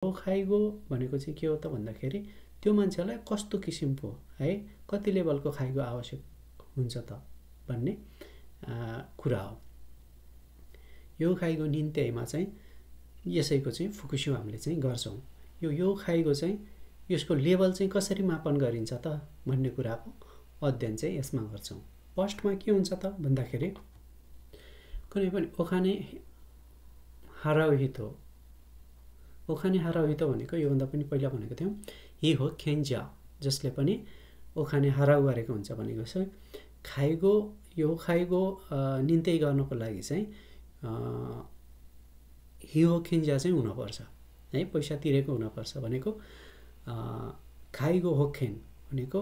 यो खाइगो भनेको चाहिँ के हो त भन्दाखेरि त्यो मान्छेलाई कस्तो किसिमको है कति लेभलको खाइगो आवश्यक हुन्छ त भन्ने कुरा हो। यो खाइगो निम्त्याइमा चाहिँ यसैको चाहिँ फुकुस्यु हामीले चाहिँ गर्छौँ। यो खाइगो चाहिँ यसको लेभल चाहिँ कसरी मापन गरिन्छ त भन्ने कुराको अध्ययन चाहिँ यसमा गर्छौँ। फर्स्टमा के हुन्छ त भन्दाखेरि कुनै पनि ओखाने हाराउहितो भनेको योभन्दा पनि पहिला भनेको थियौँ हि हो खेन्जा, जसले पनि ओखाने हराउ गरेको हुन्छ भनेको छ। खाइगो यो खाइगो निम्त्याइ गर्नको लागि चाहिँ हि हो खेन्जा चाहिँ हुनुपर्छ है, पैसा तिरेको हुनुपर्छ भनेको खाइगो होखेन भनेको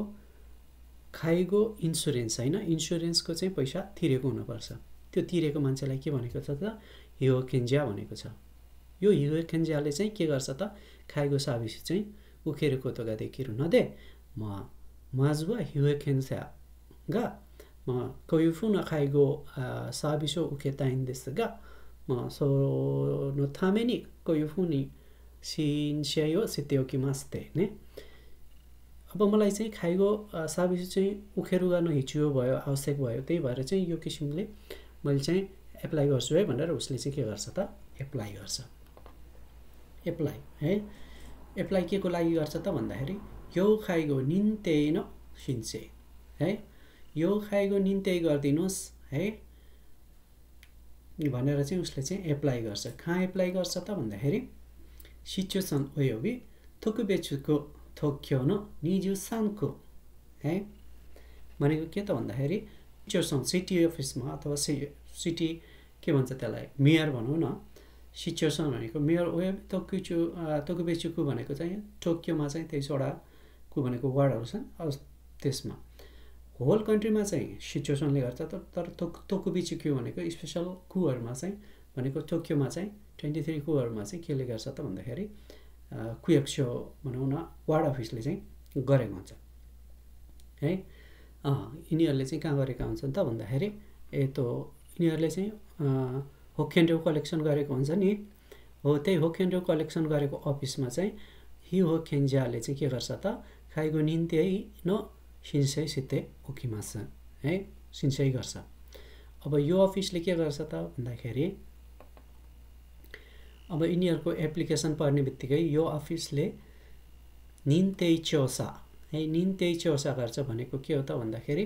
खाइगो इन्सुरेन्स होइन, इन्सुरेन्सको चाहिँ पैसा तिरेको हुनुपर्छ। त्यो तिरेको मान्छेलाई के भनेको छ त हि हो खेन्जा भनेको छ। यो हि हो खेन्जाले चाहिँ के गर्छ त खाइगो साबिसी चाहिँ उखेर कोतोगा देखिरु नदे माजुवा हि हो खेन्जा गा कोयुफु न खाइगो साबिसो उखे ताइन देसगा सो नो थामेनी कोयुफु नि सिन्स्यायो सितेओकी मास्ते ने। अब मलाई चाहिँ खाइगो साबिसी चाहिँ उखेरु गर्न हिचियो भयो, आवश्यक भयो, त्यही भएर चाहिँ यो किसिमले मैले चाहिँ एप्लाई गर्छु है भनेर उसले चाहिँ के गर्छ त एप्लाई गर्छ। एप्लाई है, एप्लाई के को लागि गर्छ त भन्दाखेरि यो खाइगो निम्त्याइ न सिन्से है, यो खाइगो निम्त्याइ गरिदिनुहोस् है भनेर चाहिँ उसले चाहिँ एप्लाई गर्छ। कहाँ एप्लाई गर्छ त भन्दाखेरि सिचुएसन ओयोबी थोकुबेचुको थोक्यो न निजु सानको है भनेको के त भन्दाखेरि सिचुएसन सिटी अफिसमा अथवा सिटी के भन्छ त्यसलाई मेयर भनौँ न, सिचुएसन भनेको मेयर ओयोबी थोकुबेचुको भनेको चाहिँ टोकियोमा चाहिँ 23वटाको भनेको वार्डहरू छन्। अब त्यसमा होल कन्ट्रीमा चाहिँ सिचुएसनले गर्छ तर तोकुबिचुक्यू भनेको स्पेसल कुहरूमा चाहिँ भनेको टोकियोमा चाहिँ 23 कुहरूमा चाहिँ केले गर्छ त भन्दाखेरि कुयक्सो भनौँ न वार्ड अफिसले चाहिँ गरेको हुन्छ है। यिनीहरूले चाहिँ कहाँ गरेका हुन्छन् त भन्दाखेरि यिनीहरूले चाहिँ होखेन्ड्रो कलेक्सन गरेको हुन्छ नि हो, त्यही होखेन्ड्रो कलेक्सन गरेको अफिसमा चाहिँ हि होखेन्जाले चाहिँ के गर्छ त खाइगो निम्त्याइ न सिन्सै सिते ओकिमास है, सिन्सै गर्छ। अब यो अफिसले के गर्छ त भन्दाखेरि अब यिनीहरूको एप्लिकेसन पर्ने बित्तिकै यो अफिसले निम्त्याइ चौसा है, निम्त्याइ चौसा गर्छ भनेको के हो त भन्दाखेरि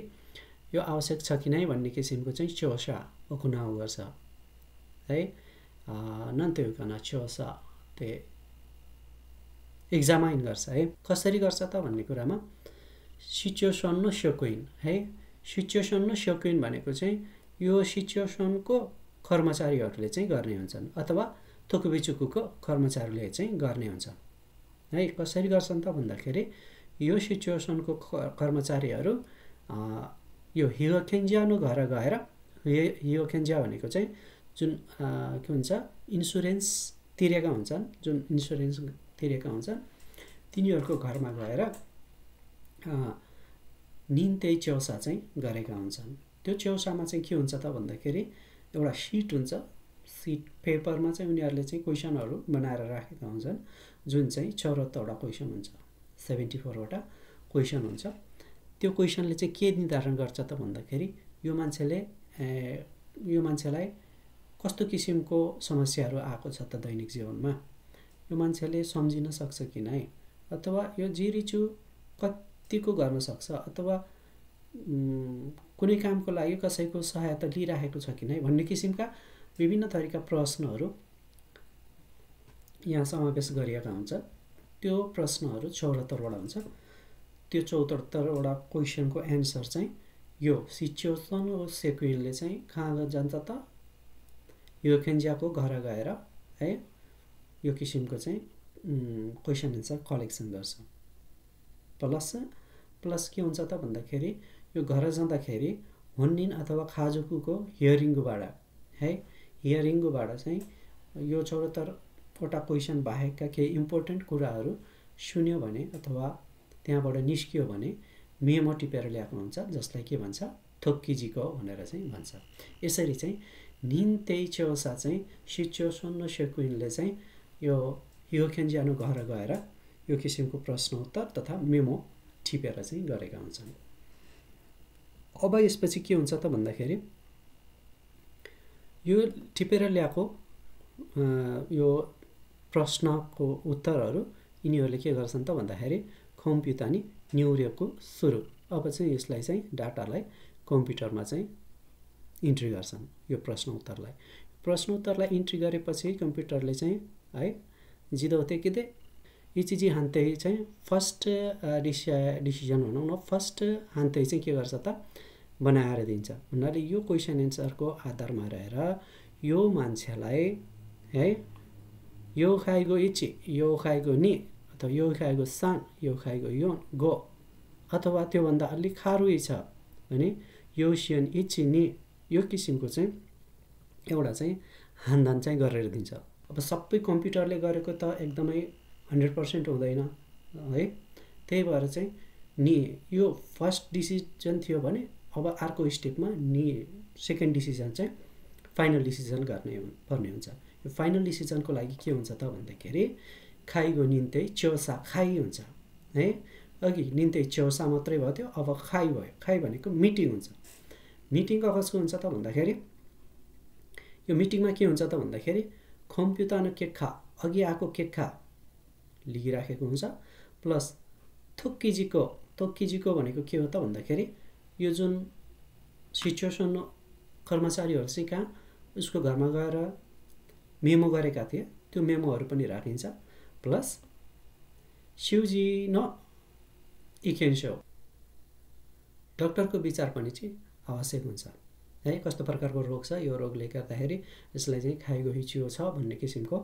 यो आवश्यक छ कि नै भन्ने किसिमको चाहिँ चौसा ओकुनाउ गर्छ है। नन्त्योकना चौसा ते एक्जामाइन गर्छ है। कसरी गर्छ त भन्ने कुरामा सिचुएसन न स्योकुइन है, सिचुएसन न स्योकुइन भनेको चाहिँ यो सिचुएसनको कर्मचारीहरूले चाहिँ गर्ने हुन्छन् अथवा तोकुबिचुकुको कर्मचारीले चाहिँ गर्ने हुन्छ है। कसरी गर्छन् त भन्दाखेरि यो सिचुएसनको कर्मचारीहरू यो हियोखेन्जानो घर गएर हियोखेन्जा भनेको चाहिँ जुन के भन्छ इन्सुरेन्स तिरेका हुन्छन्, जुन इन्सुरेन्स तिरेका हुन्छन् तिनीहरूको घरमा गएर निम्त्याइ चौसा चाहिँ गरेका हुन्छन्। त्यो चौसामा चाहिँ के हुन्छ त भन्दाखेरि एउटा सिट हुन्छ, सिट पेपरमा चाहिँ उनीहरूले चाहिँ क्वेसनहरू बनाएर राखेका हुन्छन् जुन चाहिँ 74वटा क्वेसन हुन्छ, 74वटा क्वेसन हुन्छ। त्यो क्वेसनले चाहिँ के निर्धारण गर्छ त भन्दाखेरि यो मान्छेलाई कस्तो किसिमको समस्याहरू आएको छ त दैनिक जीवनमा, यो मान्छेले सम्झिन सक्छ कि नै, अथवा यो जिरिचु कतिको गर्न सक्छ, अथवा कुनै कामको लागि कसैको सहायता लिइराखेको छ कि नै भन्ने किसिमका विभिन्न थरीका प्रश्नहरू यहाँ समावेश गरिएका हुन्छ। त्यो प्रश्नहरू 74वटा हुन्छ। त्यो 74वटा क्वेसनको एन्सर चाहिँ यो सिचुएसन सेक्युइनले चाहिँ कहाँ जान्छ त हियोखेन्जाको घर गएर है यो किसिमको चाहिँ क्वेसन एन्सर कलेक्सन गर्छ। प्लस के हुन्छ त भन्दाखेरि यो घर जाँदाखेरि हुन्निन अथवा खाजुकुको हियरिङबाट है, हियरिङबाट चाहिँ यो 74वटा क्वेसन बाहेकका केही इम्पोर्टेन्ट कुराहरू सुन्यो भने अथवा त्यहाँबाट निस्कियो भने मेमो टिपेर ल्याएको हुन्छ, जसलाई के भन्छ थोक्किजिको भनेर चाहिँ भन्छ। यसरी चाहिँ निम्त्याइ चौसा चाहिँ सिचुएसन र सेक्युइनले चाहिँ यो हियो खेन्जियानो घर गएर यो किसिमको प्रश्न उत्तर तथा मेमो टिपेर चाहिँ गरेका हुन्छन्। अब यसपछि के हुन्छ त भन्दाखेरि यो टिपेर ल्याएको यो प्रश्नको उत्तरहरू यिनीहरूले के गर्छन् त भन्दाखेरि कम्प्युटरले न्युरेको सुरु। अब चाहिँ यसलाई चाहिँ डाटालाई कम्प्युटरमा चाहिँ इन्ट्री गर्छन्। यो प्रश्न उत्तरलाई इन्ट्री गरेपछि कम्प्युटरले चाहिँ है जिदोते किदे इचिजी हान्ते चाहिँ फर्स्ट डिसिजन भनौँ न, फर्स्ट हान्ते चाहिँ के गर्छ त बनाएर दिन्छ। भन्नाले यो क्वेसन एन्सरको आधारमा रहेर यो मान्छेलाई है यो खाइगो इची, यो खाइगो नि, अथवा यो खाइगो सान, यो खाइगो योन गो, अथवा त्योभन्दा अलिक खारुई छ भने यो सियन इची नि, यो किसिमको चाहिँ एउटा चाहिँ हान्दान चाहिँ गरेर दिन्छ। अब सबै कम्प्युटरले गरेको त एकदमै 100% हुँदैन है। त्यही भएर चाहिँ नि यो फर्स्ट डिसिजन थियो भने अब अर्को स्टेपमा नि सेकेन्ड डिसिजन चाहिँ फाइनल डिसिजन गर्ने पर्ने हुन्छ। यो फाइनल डिसिजनको लागि के हुन्छ त भन्दाखेरि खाइगो निन्ते चौसा खाइ हुन्छ है। अघि निन्ते चौसा मात्रै भयो त्यो, अब खाइ भयो। खाइ भनेको मिटिङ हुन्छ। मिटिङ कसको हुन्छ त भन्दाखेरि यो मिटिङमा के हुन्छ त भन्दाखेरि कम्प्युटरनो केक्खा अघि आएको केक्खा लिइराखेको हुन्छ प्लस थोक्किजीको भनेको के हो त भन्दाखेरि यो जुन सिचुएसन कर्मचारीहरू चाहिँ कहाँ उसको घरमा गएर मेमो गरेका थिए त्यो मेमोहरू पनि राखिन्छ। प्लस शिवजी न इकेन्सो डक्टरको विचार पनि चाहिँ आवश्यक हुन्छ है। कस्तो प्रकारको रोग छ, यो रोगले गर्दाखेरि यसलाई चाहिँ खाइगो हिचियो छ भन्ने किसिमको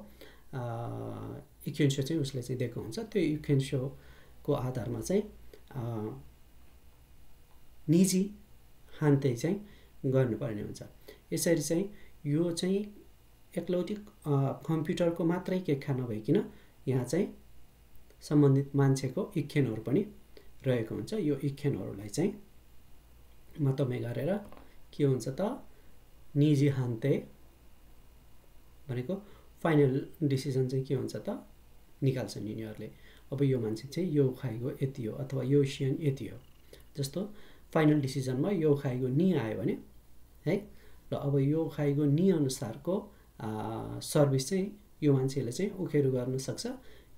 इकेन्सो चाहिँ उसले चाहिँ दिएको हुन्छ। त्यो इकेन्सोको आधारमा चाहिँ निजी हान्ते चाहिँ गर्नुपर्ने हुन्छ। यसरी चाहिँ यो चाहिँ एकलौटी कम्प्युटरको मात्रै केक्खा नभइकन यहाँ चाहिँ सम्बन्धित मान्छेको इक्खेनहरू पनि रहेको हुन्छ। यो इक्खेनहरूलाई चाहिँ मतमे गरेर के हुन्छ त निजी हान्ते भनेको फाइनल डिसिजन चाहिँ के हुन्छ त निकाल्छन् यिनीहरूले। अब यो मान्छे चाहिँ यो खाइगो यति हो अथवा यो सियन यति हो। जस्तो फाइनल डिसिजनमा यो खाइगो नि आयो भने है र अब यो खाइगो नि अनुसारको सर्भिस चाहिँ यो मान्छेले चाहिँ उखेरु गर्न सक्छ।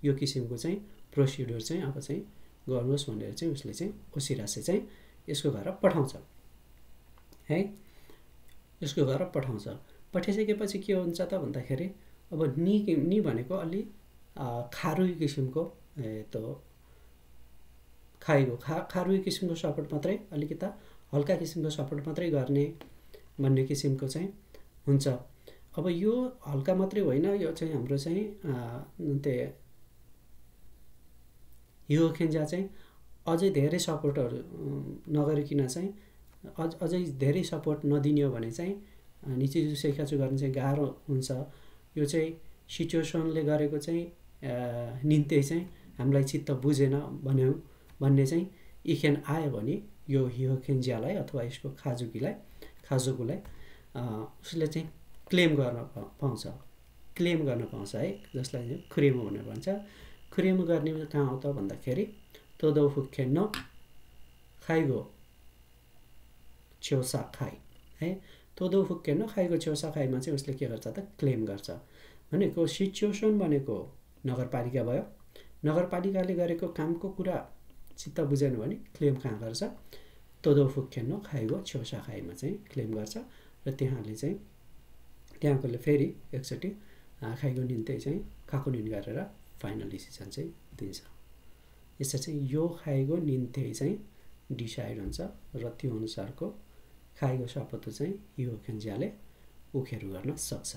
यो किसिमको चाहिँ प्रोसिड्युर चाहिँ अब चाहिँ गर्नुहोस् भनेर चाहिँ उसले चाहिँ ओसिरासे चाहिँ यसको घर पठाउँछ है। यसको घर पठाउँछ। पठाइसकेपछि के हुन्छ त भन्दाखेरि अब नि भनेको अलि खारुई किसिमको खाइगो खारुई किसिमको सपोर्ट मात्रै, अलिकता हल्का किसिमको सपोर्ट मात्रै गर्ने भन्ने किसिमको चाहिँ हुन्छ। अब यो हल्का मात्रै होइन, यो चाहिँ हाम्रो चाहिँ त्यो यो खेन्जा चाहिँ अझै धेरै सपोर्टहरू नगरिकन चाहिँ अझै धेरै सपोर्ट नदिने हो भने चाहिँ निची सेखाचु गर्न चाहिँ गाह्रो हुन्छ। यो चाहिँ सिचुएसनले गरेको चाहिँ निम्ति चाहिँ हामीलाई चित्त बुझेन भन्ने चाहिँ इखेन आयो भने यो हियो खेन्जियालाई अथवा यसको खाजुगुलाई उसले चाहिँ क्लेम गर्न पाउँछ है। जसलाई चाहिँ खुरेमो भनेर भन्छ। खुरेमो गर्ने कहाँ हो त भन्दाखेरि तोदो फुक्खेन खाइगो छेउसा खाइ है। तोदो फुक्खेन खाइगो छेउसा खाइमा चाहिँ उसले के गर्छ त क्लेम गर्छ। भनेको सिचुएसन भनेको नगरपालिका भयो। नगरपालिकाले गरेको कामको कुरा चित्त बुझेन भने क्लेम कहाँ गर्छ तोदो फुक्खेन खाइगो छेउसा खाइमा चाहिँ क्लेम गर्छ। र त्यहाँकोले फेरि एकचोटि खाइगो निम्ति चाहिँ खाएको निन गरेर फाइनल डिसिजन चाहिँ दिन्छ। यसरी चाहिँ यो खाइगो निम्ति चाहिँ डिसाइड हुन्छ र त्यो अनुसारको खाइगो सपतो चाहिँ यो खेन्जियाले उखेरु गर्न सक्छ।